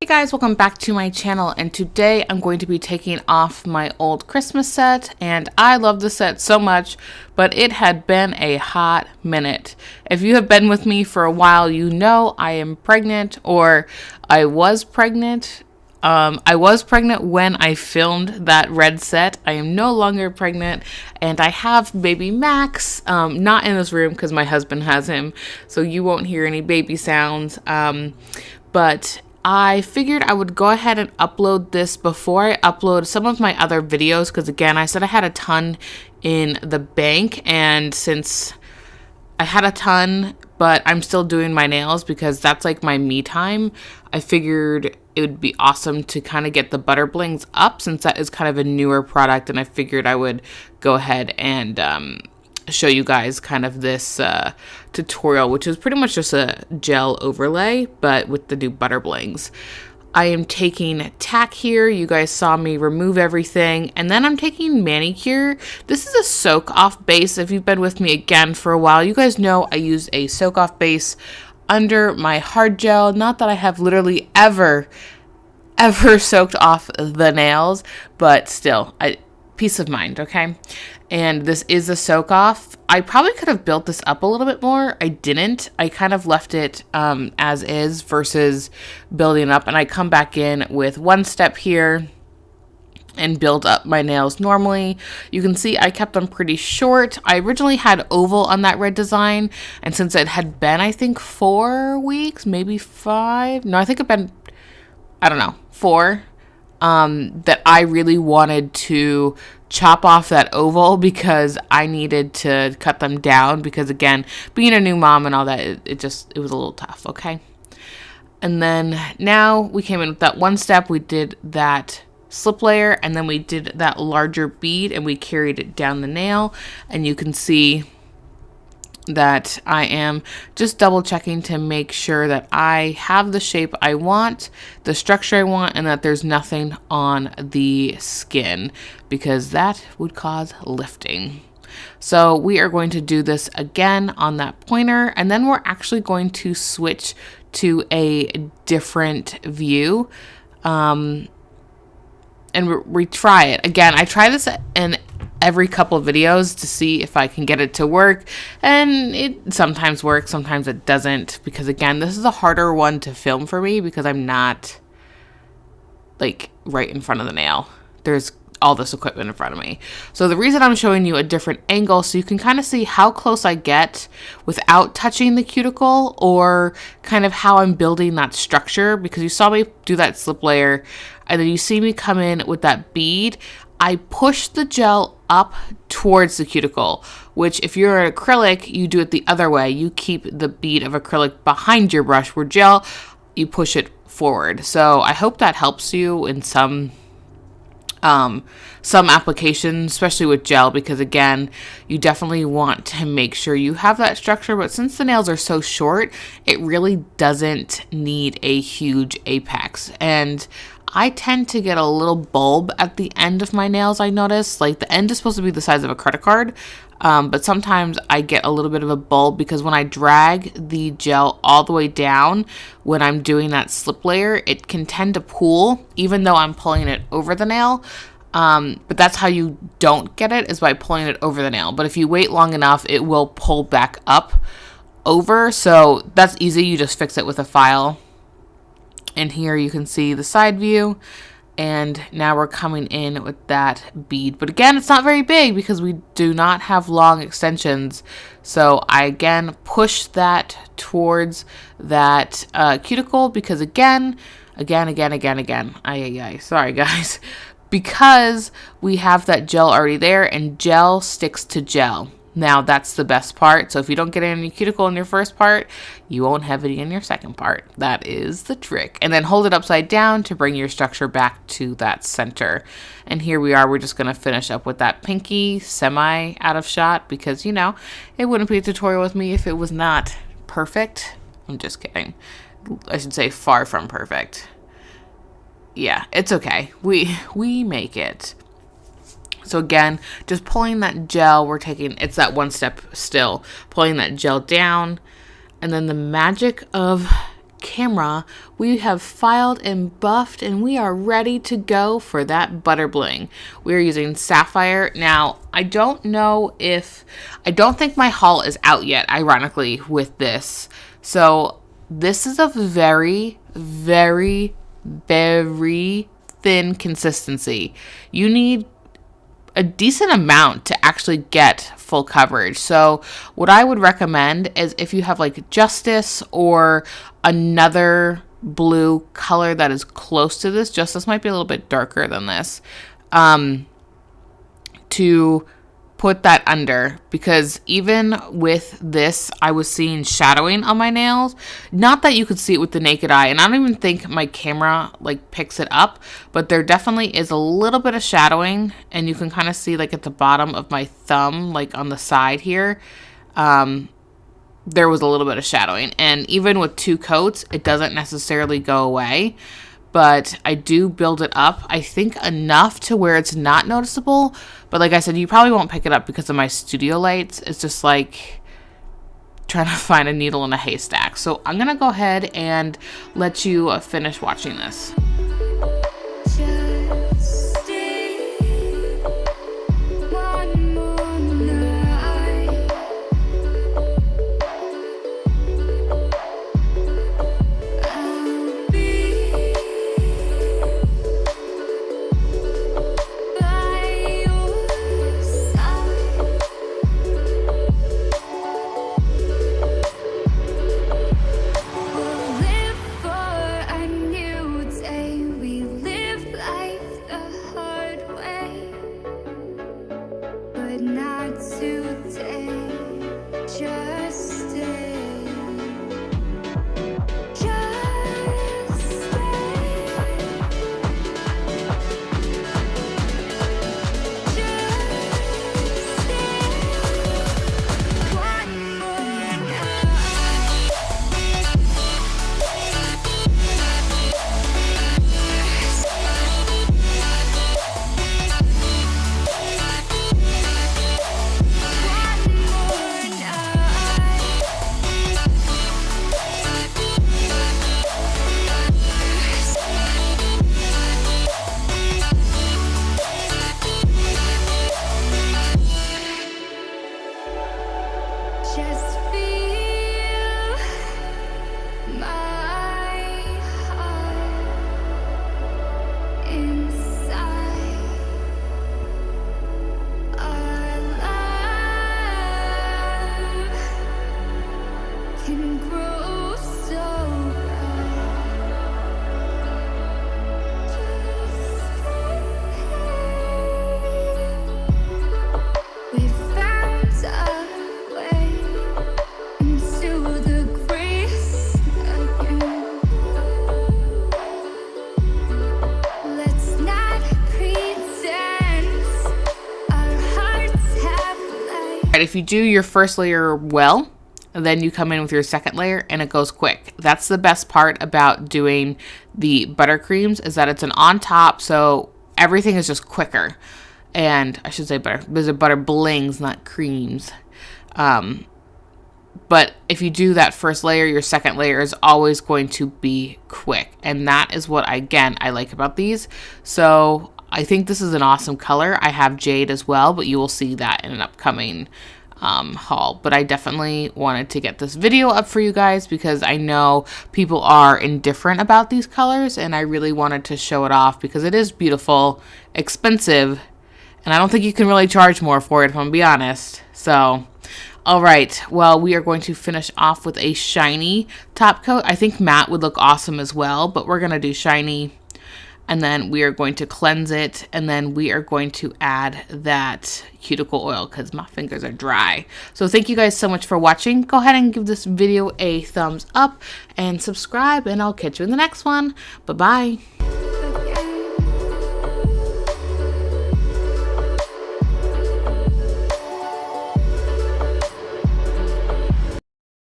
Hey guys, welcome back to my channel, and today I'm going to be taking off my old Christmas set, and I love the set so much, but it had been a hot minute. If you have been with me for a while, you know I am pregnant, or I was pregnant. I was pregnant when I filmed that red set. I am no longer pregnant, and I have baby Max, not in this room because my husband has him, so you won't hear any baby sounds, but I figured I would go ahead and upload this before I upload some of my other videos, because again, I said I had a ton in the bank, and since I had a ton, but I'm still doing my nails because that's like my me time, I figured it would be awesome to kind of get the butter blings up, since that is kind of a newer product, and I figured I would go ahead and show you guys kind of this tutorial, which is pretty much just a gel overlay, but with the new butter blings. I am taking tack here. You guys saw me remove everything, and then I'm taking manicure. This is a soak off base. If you've been with me again for a while, you guys know I use a soak off base under my hard gel. Not that I have literally ever soaked off the nails, but still, peace of mind, okay? And this is a soak off. I probably could have built this up a little bit more. I didn't. I kind of left it as is versus building up, and I come back in with one step here and build up my nails normally. You can see I kept them pretty short. I originally had oval on that red design, and since it had been, I think 4 weeks, maybe 5. No, I think it'd been, I don't know, 4. That I really wanted to chop off that oval because I needed to cut them down, because again, being a new mom and all that, it was a little tough, okay? And then now we came in with that one step. We did that slip layer, and then we did that larger bead, and we carried it down the nail, and you can see that I am just double checking to make sure that I have the shape I want, the structure I want, and that there's nothing on the skin, because that would cause lifting. So we are going to do this again on that pointer, and then we're actually going to switch to a different view and retry it. Again, I try this in every couple of videos to see if I can get it to work, and it sometimes works, sometimes it doesn't, because again, this is a harder one to film for me because I'm not like right in front of the nail. There's all this equipment in front of me. So the reason I'm showing you a different angle, so you can kind of see how close I get without touching the cuticle, or kind of how I'm building that structure, because you saw me do that slip layer, and then you see me come in with that bead. I push the gel up towards the cuticle, which if you're an acrylic, you do it the other way. You keep the bead of acrylic behind your brush, where gel, you push it forward. So I hope that helps you in some applications, especially with gel, because again, you definitely want to make sure you have that structure, but since the nails are so short, it really doesn't need a huge apex. And I tend to get a little bulb at the end of my nails, I notice. Like, the end is supposed to be the size of a credit card, but sometimes I get a little bit of a bulb because when I drag the gel all the way down, when I'm doing that slip layer, it can tend to pool, even though I'm pulling it over the nail. But that's how you don't get it, is by pulling it over the nail. But if you wait long enough, it will pull back up over. So that's easy. You just fix it with a file. And here you can see the side view, and now we're coming in with that bead. But again, it's not very big because we do not have long extensions. So I again push that towards that cuticle, because again, sorry guys, because we have that gel already there, and gel sticks to gel. Now, that's the best part. So if you don't get any cuticle in your first part, you won't have any in your second part. That is the trick. And then hold it upside down to bring your structure back to that center. And here we are. We're just going to finish up with that pinky semi out of shot, because, you know, it wouldn't be a tutorial with me if it was not perfect. I'm just kidding. I should say far from perfect. Yeah, it's okay. We make it. So again, just pulling that gel, it's that one step still, pulling that gel down, and then the magic of camera, we have filed and buffed, and we are ready to go for that butter bling. We're using Sapphire. Now, I don't think my haul is out yet, ironically, with this. So this is a very, very, very thin consistency. You need a decent amount to actually get full coverage. So what I would recommend is if you have like Justice or another blue color that is close to this, Justice might be a little bit darker than this, to put that under, because even with this, I was seeing shadowing on my nails. Not that you could see it with the naked eye, and I don't even think my camera like picks it up, but there definitely is a little bit of shadowing, and you can kind of see like at the bottom of my thumb, like on the side here, there was a little bit of shadowing. And even with 2 coats, it doesn't necessarily go away. But I do build it up, I think, enough to where it's not noticeable. But like I said, you probably won't pick it up because of my studio lights. It's just like trying to find a needle in a haystack. So I'm going to go ahead and let you finish watching this. If you do your first layer well, then you come in with your second layer and it goes quick. That's the best part about doing the buttercreams, is that it's an on top, so everything is just quicker. And I should say butter, these are butter blings, not creams. But if you do that first layer, your second layer is always going to be quick. And that is what, again, I like about these. So I think this is an awesome color. I have jade as well, but you will see that in an upcoming haul. But I definitely wanted to get this video up for you guys because I know people are indifferent about these colors, and I really wanted to show it off because it is beautiful, expensive, and I don't think you can really charge more for it, if I'm gonna be honest. So, all right, well, we are going to finish off with a shiny top coat. I think matte would look awesome as well, but we're gonna do shiny. And then we are going to cleanse it, and then we are going to add that cuticle oil because my fingers are dry. So thank you guys so much for watching. Go ahead and give this video a thumbs up and subscribe, and I'll catch you in the next one. Bye-bye.